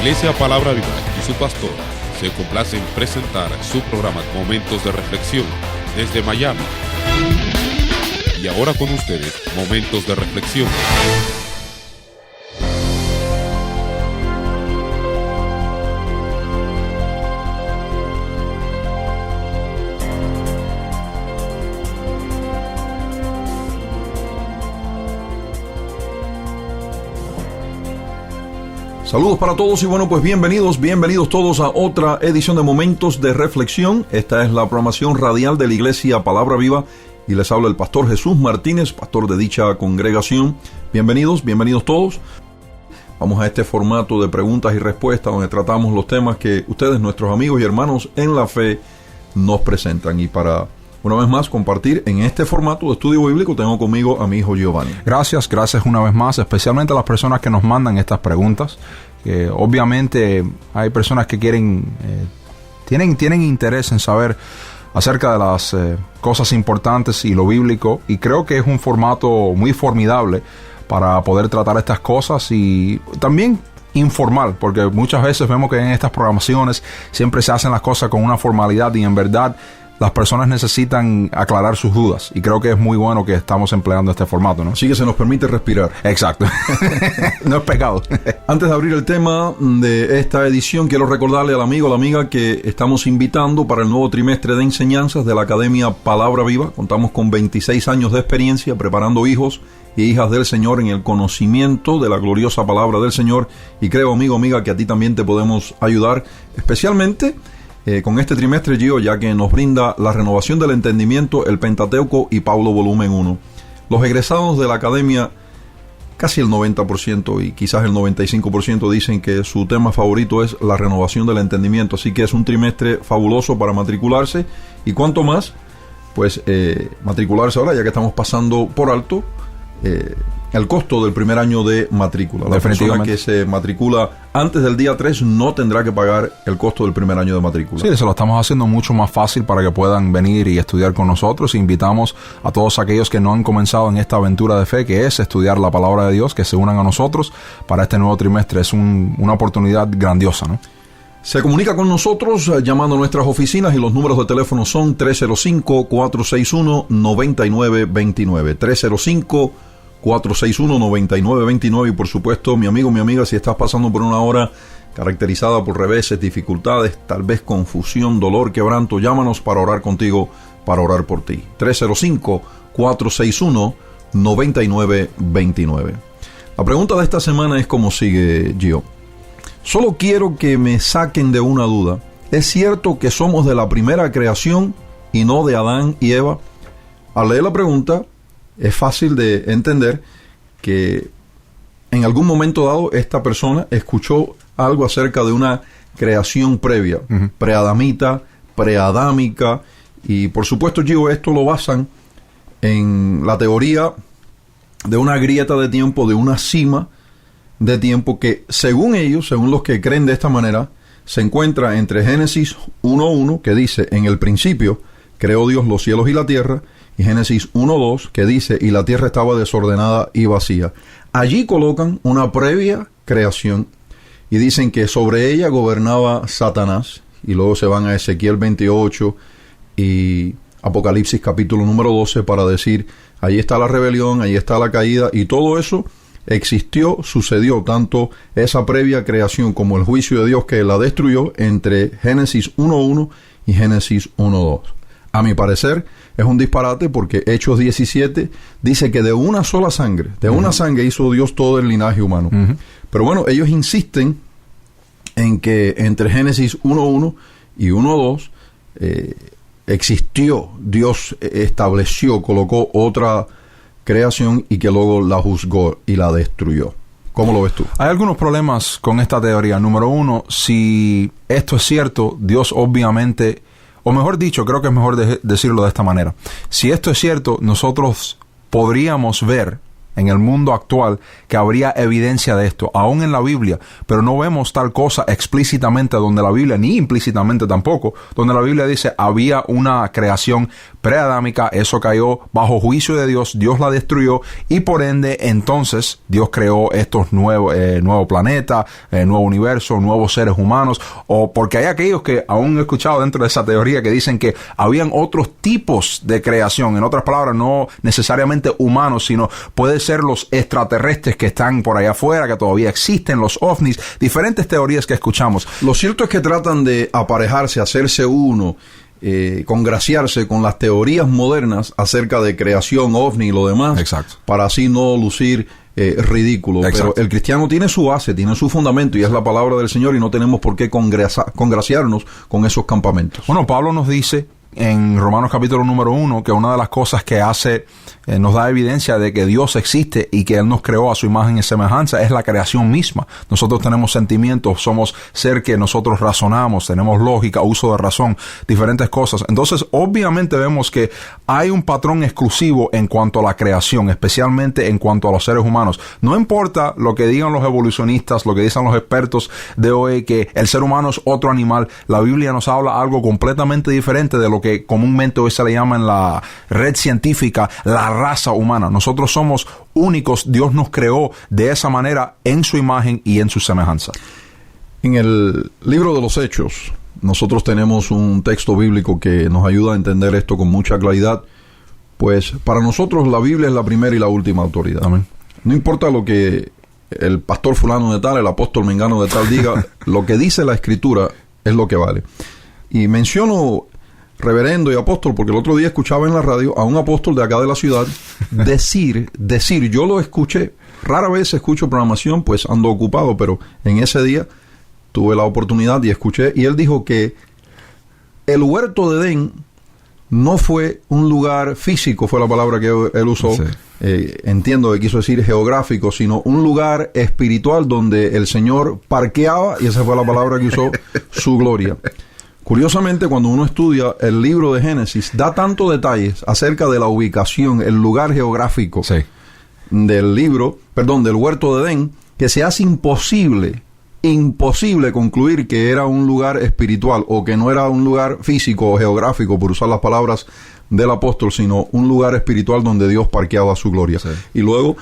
Iglesia Palabra Viva y su pastor se complace en presentar su programa Momentos de Reflexión desde Miami. Y ahora con ustedes, Momentos de Reflexión. Saludos para todos y bueno, pues bienvenidos todos a otra edición de Momentos de Reflexión. Esta es la programación radial de la Iglesia Palabra Viva y les habla el pastor Jesús Martínez, pastor de dicha congregación. Bienvenidos todos. Vamos a este formato de preguntas y respuestas donde tratamos los temas que ustedes, nuestros amigos y hermanos en la fe, nos presentan. Y para una vez más compartir en este formato de estudio bíblico tengo conmigo a mi hijo Giovanni. Gracias una vez más, especialmente a las personas que nos mandan estas preguntas. Obviamente hay personas que tienen interés en saber acerca de las cosas importantes y lo bíblico, y creo que es un formato muy formidable para poder tratar estas cosas y también informal, porque muchas veces vemos que en estas programaciones siempre se hacen las cosas con una formalidad y en verdad las personas necesitan aclarar sus dudas, y creo que es muy bueno que estamos empleando este formato, ¿no? Así que se nos permite respirar. Exacto. No es pecado. Antes de abrir el tema de esta edición, quiero recordarle al amigo o la amiga que estamos invitando para el nuevo trimestre de enseñanzas de la Academia Palabra Viva. Contamos con 26 años de experiencia preparando hijos y hijas del Señor en el conocimiento de la gloriosa palabra del Señor, y creo, amigo, amiga, que a ti también te podemos ayudar, especialmente con este trimestre, Gio, ya que nos brinda la renovación del entendimiento, el Pentateuco y Pablo volumen 1. Los egresados de la academia, casi el 90% y quizás el 95% dicen que su tema favorito es la renovación del entendimiento, así que es un trimestre fabuloso para matricularse, y cuanto más, pues matricularse ahora, ya que estamos pasando por alto el costo del primer año de matrícula. La persona que se matricula antes del día 3 no tendrá que pagar el costo del primer año de matrícula. Sí, se lo estamos haciendo mucho más fácil para que puedan venir y estudiar con nosotros. Invitamos a todos aquellos que no han comenzado en esta aventura de fe, que es estudiar la palabra de Dios, que se unan a nosotros para este nuevo trimestre. Es una oportunidad grandiosa, ¿no? Se comunica con nosotros llamando a nuestras oficinas, y los números de teléfono son 305-461-9929. 305-461-9929. Y por supuesto, mi amigo, mi amiga, si estás pasando por una hora caracterizada por reveses, dificultades, tal vez confusión, dolor, quebranto, llámanos para orar contigo, para orar por ti. 305-461-9929. La pregunta de esta semana es como sigue, Gio. Solo quiero que me saquen de una duda. ¿Es cierto que somos de la primera creación y no de Adán y Eva? Al leer la pregunta, es fácil de entender que en algún momento dado esta persona escuchó algo acerca de una creación previa, preadamita, preadámica, y por supuesto, Gio, esto lo basan en la teoría de una grieta de tiempo, de una cima de tiempo que, según ellos, según los que creen de esta manera, se encuentra entre Génesis 1:1, que dice: en el principio creó Dios los cielos y la tierra, y Génesis 1:2, que dice: y la tierra estaba desordenada y vacía. Allí colocan una previa creación y dicen que sobre ella gobernaba Satanás, y luego se van a Ezequiel 28 y Apocalipsis capítulo número 12 para decir: ahí está la rebelión, ahí está la caída, y todo eso existió, sucedió, tanto esa previa creación como el juicio de Dios que la destruyó, entre Génesis 1:1 y Génesis 1:2. A mi parecer es un disparate, porque Hechos 17 dice que de una sola sangre, de una sangre hizo Dios todo el linaje humano. Pero bueno, ellos insisten en que entre Génesis 1:1 y 1:2 existió, Dios estableció, colocó otra creación y que luego la juzgó y la destruyó. ¿Cómo lo ves tú? Hay algunos problemas con esta teoría. Número uno, si esto es cierto, Dios obviamente, o mejor dicho, creo que es mejor decirlo de esta manera. Si esto es cierto, nosotros podríamos ver en el mundo actual que habría evidencia de esto, aún en la Biblia, pero no vemos tal cosa explícitamente donde la Biblia, ni implícitamente tampoco, donde la Biblia dice había una creación preadámica, eso cayó bajo juicio de Dios, Dios la destruyó y por ende entonces Dios creó estos nuevos planetas, nuevo universo, nuevos seres humanos, o porque hay aquellos que aún he escuchado dentro de esa teoría que dicen que habían otros tipos de creación, en otras palabras, no necesariamente humanos, sino puede ser los extraterrestres que están por allá afuera, que todavía existen, los ovnis, diferentes teorías que escuchamos. Lo cierto es que tratan de aparejarse, hacerse uno, congraciarse con las teorías modernas acerca de creación, ovni y lo demás. Exacto. Para así no lucir ridículo. Exacto. Pero el cristiano tiene su base, tiene su fundamento y es la palabra del Señor y no tenemos por qué congraciarnos con esos campamentos. Bueno, Pablo nos dice en Romanos capítulo número 1 que una de las cosas que hace, nos da evidencia de que Dios existe y que Él nos creó a su imagen y semejanza es la creación misma. Nosotros tenemos sentimientos, somos ser que nosotros razonamos, tenemos lógica, uso de razón, diferentes cosas. Entonces, obviamente vemos que hay un patrón exclusivo en cuanto a la creación, especialmente en cuanto a los seres humanos. No importa lo que digan los evolucionistas, lo que dicen los expertos de hoy, que el ser humano es otro animal, la Biblia nos habla algo completamente diferente de lo que comúnmente hoy se le llama en la red científica la raza humana. Nosotros somos únicos, Dios nos creó de esa manera en su imagen y en su semejanza. En el libro de los Hechos, nosotros tenemos un texto bíblico que nos ayuda a entender esto con mucha claridad, pues para nosotros la Biblia es la primera y la última autoridad. Amén. No importa lo que el pastor fulano de tal, el apóstol mengano de tal diga, lo que dice la Escritura es lo que vale. Y menciono reverendo y apóstol, porque el otro día escuchaba en la radio a un apóstol de acá de la ciudad decir, yo lo escuché, rara vez escucho programación, pues ando ocupado, pero en ese día tuve la oportunidad y escuché, y él dijo que el huerto de Edén no fue un lugar físico, fue la palabra que él usó, sí. Entiendo que quiso decir geográfico, sino un lugar espiritual donde el Señor parqueaba, y esa fue la palabra que usó, su gloria. Curiosamente, cuando uno estudia el libro de Génesis, da tantos detalles acerca de la ubicación, el lugar geográfico sí. del huerto de Edén, que se hace imposible concluir que era un lugar espiritual o que no era un lugar físico o geográfico, por usar las palabras del apóstol, sino un lugar espiritual donde Dios parqueaba su gloria. Sí. Y luego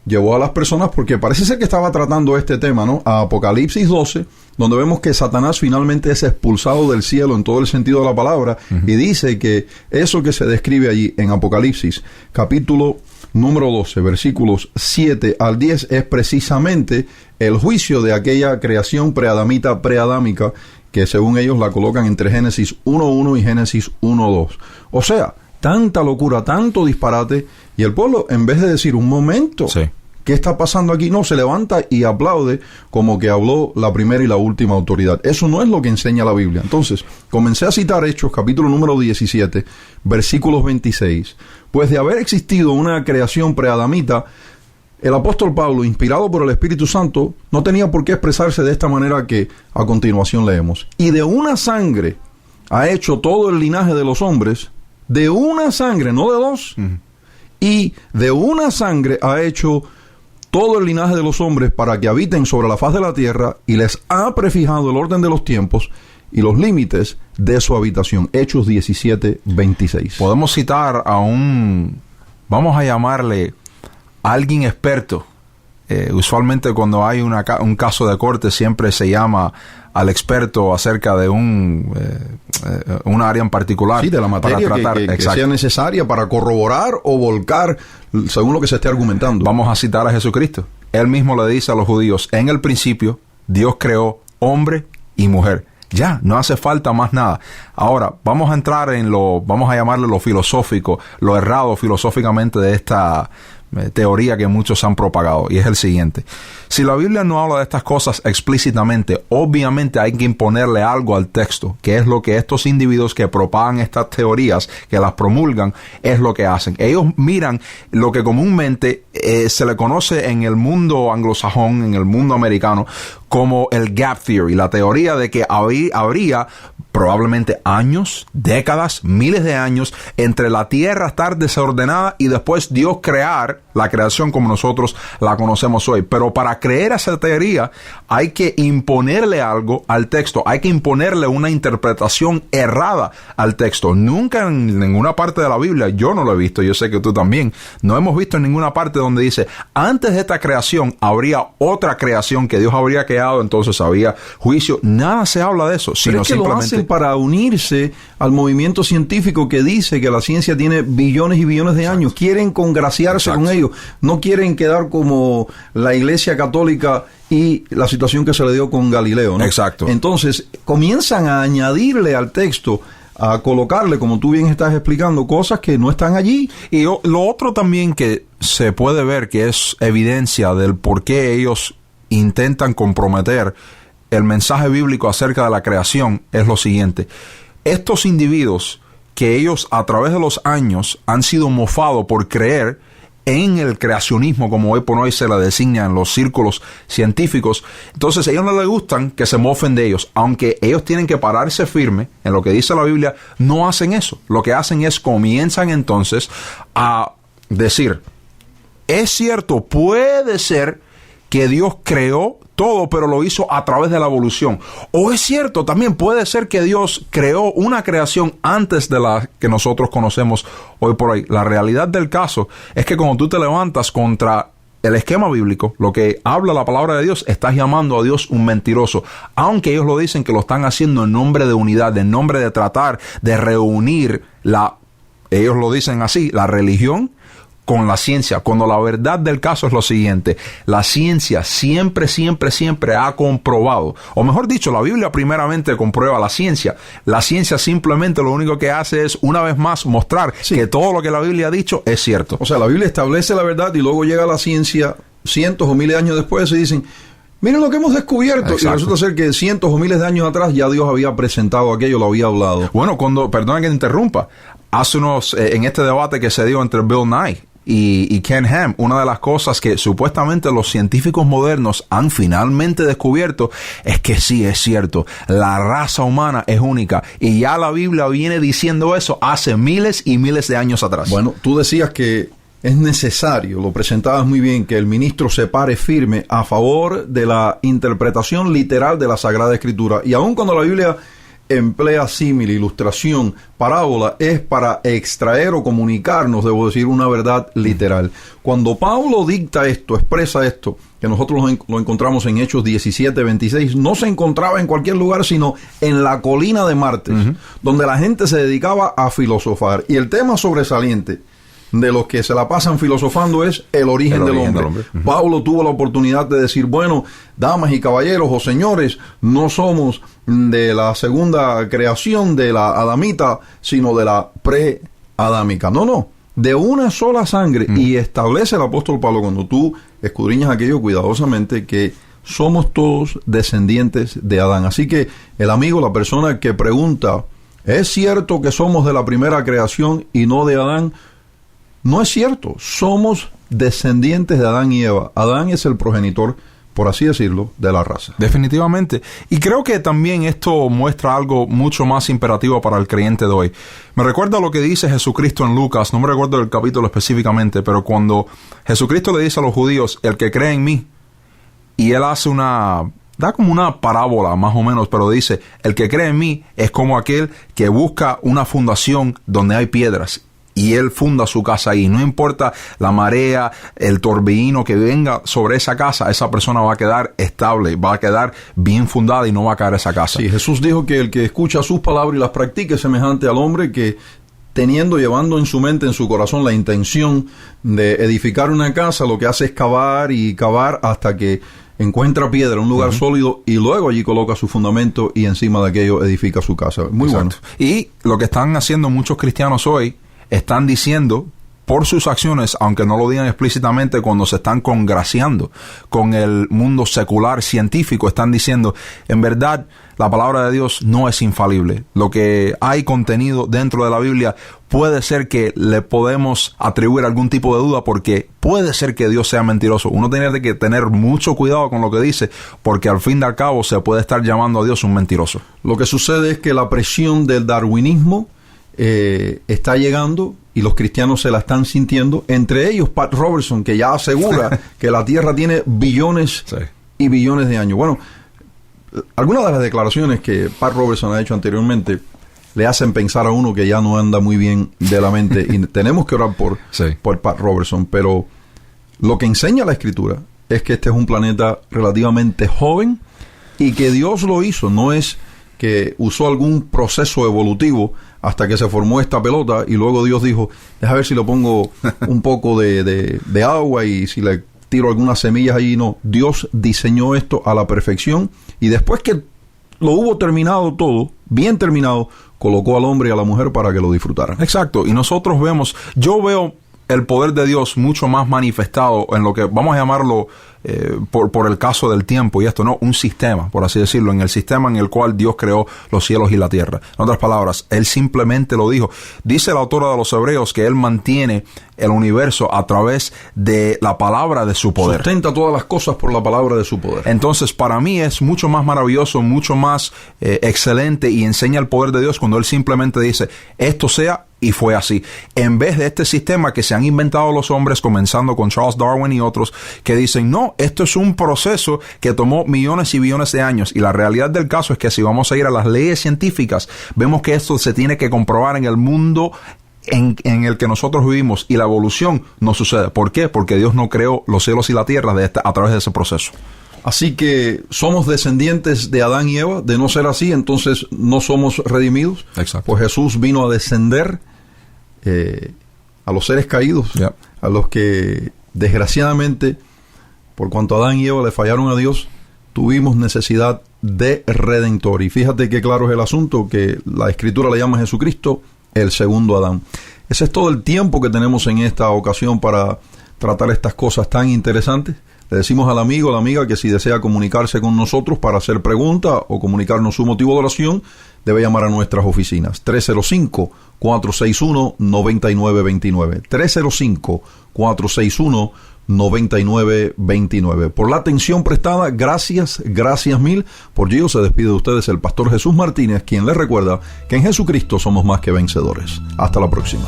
llevó a las personas, porque parece ser que estaba tratando este tema, ¿no? A Apocalipsis 12, donde vemos que Satanás finalmente es expulsado del cielo en todo el sentido de la palabra, y dice que eso que se describe allí en Apocalipsis, capítulo número 12, versículos 7 al 10, es precisamente el juicio de aquella creación preadámica, que según ellos la colocan entre Génesis 1.1 y Génesis 1.2. O sea, tanta locura, tanto disparate, y el pueblo, en vez de decir, un momento, sí. ¿qué está pasando aquí? No, se levanta y aplaude como que habló la primera y la última autoridad. Eso no es lo que enseña la Biblia. Entonces, comencé a citar Hechos, capítulo número 17, versículos 26. Pues de haber existido una creación preadamita, el apóstol Pablo, inspirado por el Espíritu Santo, no tenía por qué expresarse de esta manera que a continuación leemos. Y de una sangre ha hecho todo el linaje de los hombres, de una sangre, no de dos, y de una sangre ha hecho todo el linaje de los hombres para que habiten sobre la faz de la tierra, y les ha prefijado el orden de los tiempos y los límites de su habitación. Hechos 17, 26. Podemos citar a vamos a llamarle alguien experto. Usualmente cuando hay un caso de corte siempre se llama al experto acerca de un área en particular. Sí, de la materia para tratar, que sea necesaria para corroborar o volcar según lo que se esté argumentando. Vamos a citar a Jesucristo. Él mismo le dice a los judíos, en el principio Dios creó hombre y mujer. Ya, no hace falta más nada. Ahora, vamos a entrar en vamos a llamarle lo filosófico, lo errado filosóficamente de esta teoría que muchos han propagado, y es el siguiente. Si la Biblia no habla de estas cosas explícitamente, obviamente hay que imponerle algo al texto, que es lo que estos individuos que propagan estas teorías, que las promulgan, es lo que hacen. Ellos miran lo que comúnmente se le conoce en el mundo anglosajón, en el mundo americano, como el gap theory, la teoría de que habría probablemente años, décadas, miles de años, entre la tierra estar desordenada y después Dios crear la creación como nosotros la conocemos hoy. Pero para creer esa teoría hay que imponerle algo al texto, hay que imponerle una interpretación errada al texto. Nunca en ninguna parte de la Biblia, yo no lo he visto, yo sé que tú también, no hemos visto en ninguna parte donde dice, antes de esta creación habría otra creación que Dios habría creado, entonces había juicio. Nada se habla de eso, sino es que lo hacen para unirse al movimiento científico que dice que la ciencia tiene billones y billones de años. Quieren congraciarse con ellos. No quieren quedar como la Iglesia Católica y la situación que se le dio con Galileo, ¿no? Exacto. Entonces, comienzan a añadirle al texto, a colocarle, como tú bien estás explicando, cosas que no están allí. Y lo otro también que se puede ver que es evidencia del por qué ellos intentan comprometer el mensaje bíblico acerca de la creación es lo siguiente. Estos individuos que ellos a través de los años han sido mofados por creer en el creacionismo, como hoy por hoy se la designa en los círculos científicos, entonces a ellos no les gustan que se mofen de ellos, aunque ellos tienen que pararse firme en lo que dice la Biblia, no hacen eso. Lo que hacen es comienzan entonces a decir, es cierto, puede ser que Dios creó todo, pero lo hizo a través de la evolución. O es cierto, también puede ser que Dios creó una creación antes de la que nosotros conocemos hoy por hoy. La realidad del caso es que cuando tú te levantas contra el esquema bíblico, lo que habla la palabra de Dios, estás llamando a Dios un mentiroso. Aunque ellos lo dicen que lo están haciendo en nombre de unidad, en nombre de tratar de reunir ellos lo dicen así, la religión con la ciencia, cuando la verdad del caso es lo siguiente: la ciencia siempre ha comprobado, o mejor dicho, la Biblia primeramente comprueba la ciencia simplemente lo único que hace es una vez más mostrar que todo lo que la Biblia ha dicho es cierto. O sea, la Biblia establece la verdad y luego llega la ciencia cientos o miles de años después y dicen, miren lo que hemos descubierto. Exacto. Y resulta ser que cientos o miles de años atrás ya Dios había presentado aquello, lo había hablado. Bueno, perdona que te interrumpa, en este debate que se dio entre Bill Nye y Ken Ham, una de las cosas que supuestamente los científicos modernos han finalmente descubierto es que sí, es cierto, la raza humana es única, y ya la Biblia viene diciendo eso hace miles y miles de años atrás. Bueno, tú decías que es necesario, lo presentabas muy bien, que el ministro se pare firme a favor de la interpretación literal de la Sagrada Escritura, y aun cuando la Biblia emplea símil, ilustración, parábola, es para extraer o comunicarnos, debo decir, una verdad literal. Cuando Pablo dicta esto, expresa esto, que nosotros lo encontramos en Hechos 17:26, no se encontraba en cualquier lugar, sino en la colina de Martes, donde la gente se dedicaba a filosofar. Y el tema sobresaliente de los que se la pasan filosofando es el origen del hombre. Pablo tuvo la oportunidad de decir, bueno, damas y caballeros o señores, no somos de la segunda creación de la adamita, sino de la pre-adámica. No, de una sola sangre. Y establece el apóstol Pablo, cuando tú escudriñas aquello cuidadosamente, que somos todos descendientes de Adán. Así que el amigo, la persona que pregunta, ¿es cierto que somos de la primera creación y no de Adán? No es cierto, somos descendientes de Adán y Eva. Adán es el progenitor, por así decirlo, de la raza. Definitivamente. Y creo que también esto muestra algo mucho más imperativo para el creyente de hoy. Me recuerda lo que dice Jesucristo en Lucas, no me recuerdo el capítulo específicamente, pero cuando Jesucristo le dice a los judíos, el que cree en mí, y él hace da como una parábola más o menos, pero dice, el que cree en mí es como aquel que busca una fundación donde hay piedras, y él funda su casa ahí. No importa la marea, el torbellino que venga sobre esa casa, esa persona va a quedar estable, va a quedar bien fundada y no va a caer esa casa. Sí, Jesús dijo que el que escucha sus palabras y las practique es semejante al hombre que, llevando en su mente, en su corazón, la intención de edificar una casa, lo que hace es cavar y cavar hasta que encuentra piedra, un lugar sólido, y luego allí coloca su fundamento y encima de aquello edifica su casa. Muy bueno. Y lo que están haciendo muchos cristianos hoy, están diciendo por sus acciones, aunque no lo digan explícitamente, cuando se están congraciando con el mundo secular científico, están diciendo, en verdad, la palabra de Dios no es infalible. Lo que hay contenido dentro de la Biblia puede ser que le podemos atribuir algún tipo de duda, porque puede ser que Dios sea mentiroso. Uno tiene que tener mucho cuidado con lo que dice, porque al fin y al cabo se puede estar llamando a Dios un mentiroso. Lo que sucede es que la presión del darwinismo está llegando y los cristianos se la están sintiendo, entre ellos Pat Robertson, que ya asegura que la Tierra tiene billones y billones de años. Bueno, algunas de las declaraciones que Pat Robertson ha hecho anteriormente le hacen pensar a uno que ya no anda muy bien de la mente, y tenemos que orar por Pat Robertson, pero lo que enseña la Escritura es que este es un planeta relativamente joven y que Dios lo hizo, no es que usó algún proceso evolutivo hasta que se formó esta pelota y luego Dios dijo, deja ver si le pongo un poco de agua y si le tiro algunas semillas ahí. No, Dios diseñó esto a la perfección y después que lo hubo terminado todo, bien terminado, colocó al hombre y a la mujer para que lo disfrutaran. Exacto, y nosotros yo veo el poder de Dios mucho más manifestado en lo que vamos a llamarlo por el caso del tiempo y esto, ¿no? Un sistema, por así decirlo, en el sistema en el cual Dios creó los cielos y la tierra. En otras palabras, Él simplemente lo dijo. Dice la autora de los Hebreos que Él mantiene el universo a través de la palabra de su poder. Sustenta todas las cosas por la palabra de su poder. Entonces, para mí es mucho más maravilloso, mucho más excelente y enseña el poder de Dios cuando Él simplemente dice, esto sea, y fue así. En vez de este sistema que se han inventado los hombres, comenzando con Charles Darwin y otros, que dicen, no, esto es un proceso que tomó millones y billones de años. Y la realidad del caso es que si vamos a ir a las leyes científicas, vemos que esto se tiene que comprobar en el mundo en el que nosotros vivimos, y la evolución no sucede. ¿Por qué? Porque Dios no creó los cielos y la tierra a través de ese proceso. Así que somos descendientes de Adán y Eva. De no ser así, entonces no somos redimidos. Exacto. Pues Jesús vino a descender a los seres caídos, a los que desgraciadamente, por cuanto Adán y Eva le fallaron a Dios, tuvimos necesidad de redentor. Y fíjate qué claro es el asunto, que la Escritura le llama a Jesucristo el segundo Adán. Ese es todo el tiempo que tenemos en esta ocasión para tratar estas cosas tan interesantes. Le decimos al amigo o la amiga que si desea comunicarse con nosotros para hacer preguntas o comunicarnos su motivo de oración, debe llamar a nuestras oficinas. 305-461-9929. 305-461-9929. Por la atención prestada, gracias mil. Por Gio se despide de ustedes el pastor Jesús Martínez, quien les recuerda que en Jesucristo somos más que vencedores. Hasta la próxima.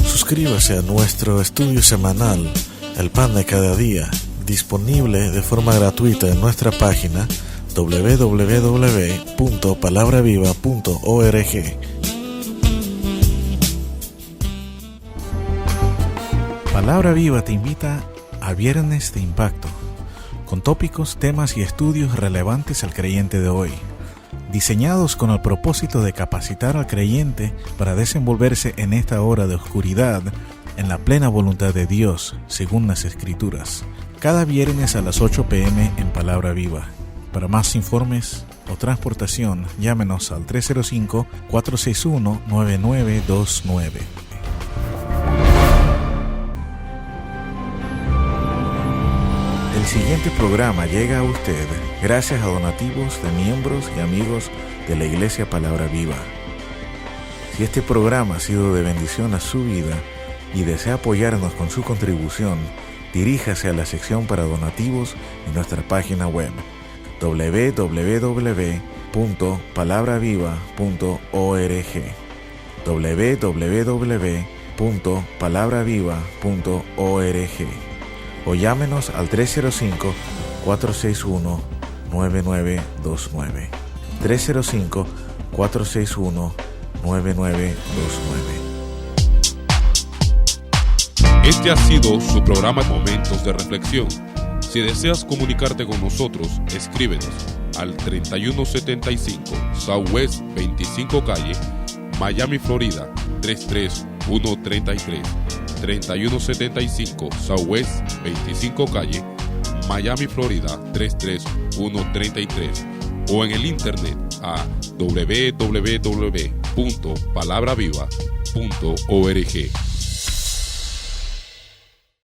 Suscríbase a nuestro estudio semanal, El Pan de Cada Día, disponible de forma gratuita en nuestra página www.palabraviva.org. Palabra Viva te invita a Viernes de Impacto, con tópicos, temas y estudios relevantes al creyente de hoy, diseñados con el propósito de capacitar al creyente para desenvolverse en esta hora de oscuridad en la plena voluntad de Dios, según las Escrituras. Cada viernes a las 8 p.m. en Palabra Viva. Para más informes o transportación, llámenos al 305-461-9929. El siguiente programa llega a usted gracias a donativos de miembros y amigos de la Iglesia Palabra Viva. Si este programa ha sido de bendición a su vida y desea apoyarnos con su contribución, diríjase a la sección para donativos en nuestra página web www.palabraviva.org www.palabraviva.org o llámenos al 305-461-9929. 305-461-9929. Este ha sido su programa Momentos de Reflexión. Si deseas comunicarte con nosotros, escríbenos al 3175 Southwest 25 Calle, Miami, Florida 33133. 3175 Southwest 25 Calle, Miami, Florida 33133, o en el internet a www.palabraviva.org. www.palabraviva.org.